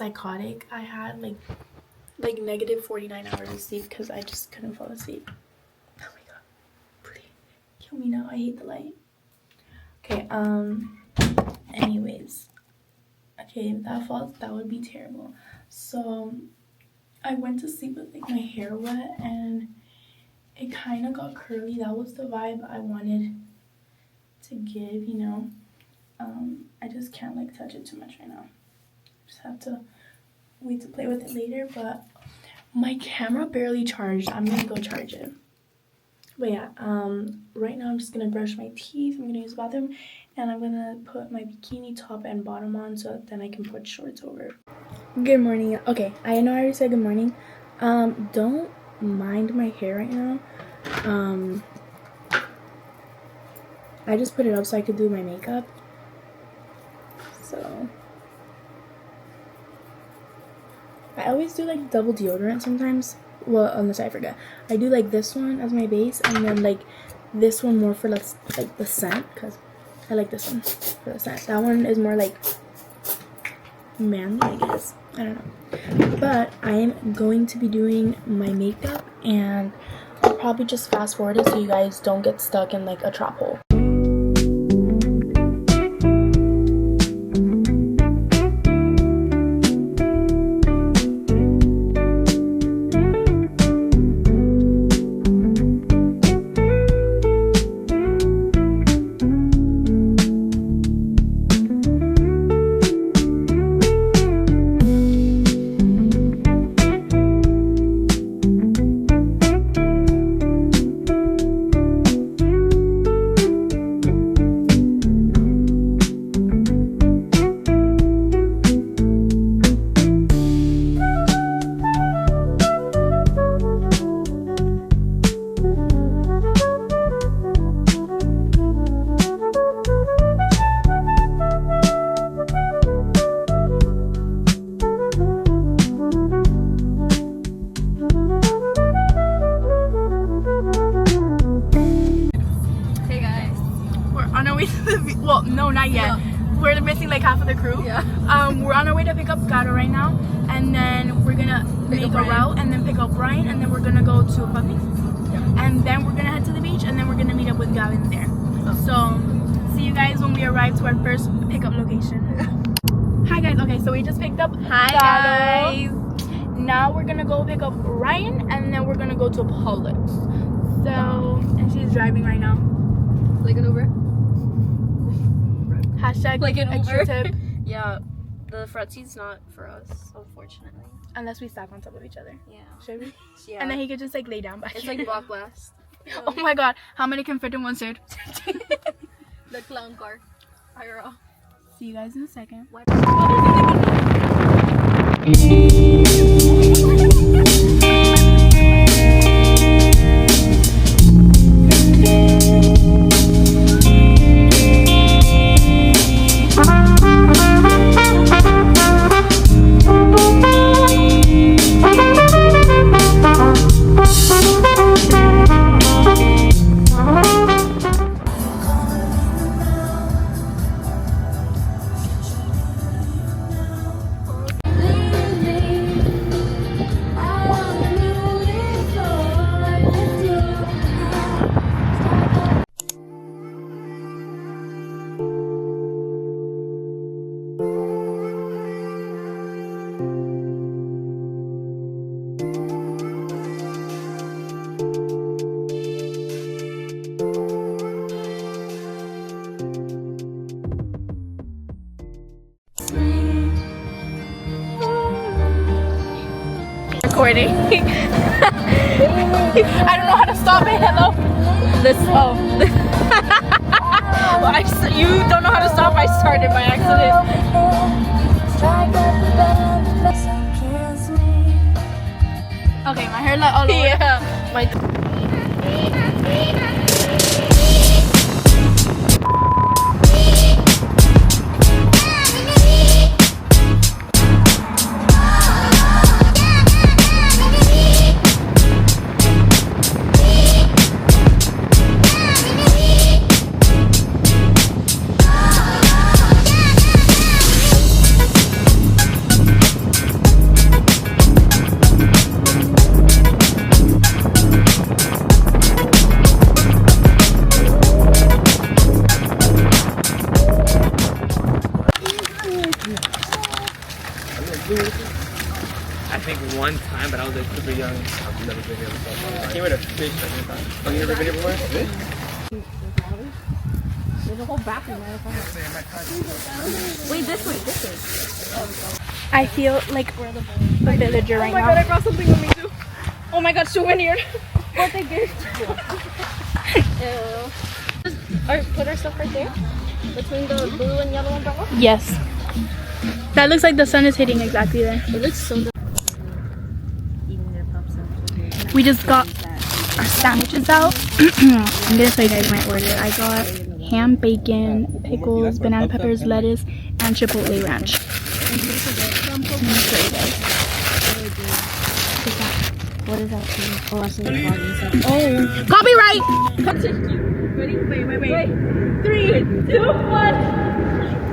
psychotic. I had like negative 49 hours of sleep because I just couldn't fall asleep. Oh my god, pretty. Kill me now. I hate the light. Okay. Anyways. Okay, that would be terrible. So I went to sleep with like my hair wet and it kind of got curly. That was the vibe I wanted to give, you know. I just can't like touch it too much right now. Just have to wait to play with it later. But my camera barely charged. I'm gonna go charge it. But yeah, right now I'm just gonna brush my teeth. I'm gonna use the bathroom, and I'm gonna put my bikini top and bottom on so that then I can put shorts over. Good morning. Okay, I know I already said good morning. Don't mind my hair right now. I just put it up so I could do my makeup. So I always do like double deodorant sometimes. Well, unless I forget. I do like this one as my base, and then like this one more for like the scent, because I like this one for the scent. That one is more like manly, I guess. I don't know. But I am going to be doing my makeup, and I'll probably just fast forward it so you guys don't get stuck in like a trap hole. Well, no, not yet. Yeah. We're missing like half of the crew. Yeah. We're on our way to pick up Gato right now, and then we're gonna make a route and then pick up Brian, and then we're gonna go to a puppy. Yeah. And then we're gonna head to the beach, and then we're gonna meet up with Gavin there. So see you guys when we arrive to our first pickup location. Hi guys. Okay, so we just picked up Gato. Guys. Now we're gonna go pick up Ryan, and then we're gonna go to Publix. So, and she's driving right now. Like an Uber. Hashtag like an extra Uber. tip. Yeah, the front seat's not for us, unfortunately. Unless we stack on top of each other. Yeah. Should we? Yeah. And then he could just like lay down back It's here. like block blast. Oh my god, how many can fit in one suit? The clown car. IRL. See you guys in a second. What? Recording. I don't know how to stop it. Hello. This. Oh. Well, you don't know how to stop. I started by accident. Okay, my hair like all over. Yeah. My. I've never been here before. I came with a fish every time. Oh, you never been here before? Fish? There's a whole bathroom there. Wait, this way. I feel like a villager right now. Oh my god, I brought something with me too. Oh my god, souvenir. What they gave. Put our stuff right there. Between the blue and yellow umbrella. Yes. That looks like the sun is hitting exactly there. It looks so good. We just got our sandwiches out. I'm gonna show you guys my order. I got ham, bacon, pickles, banana peppers, lettuce, and chipotle ranch. Let me show you guys. What is that? Oh, I see the Oh, copyright! Ready? Wait. 3, 2, 1.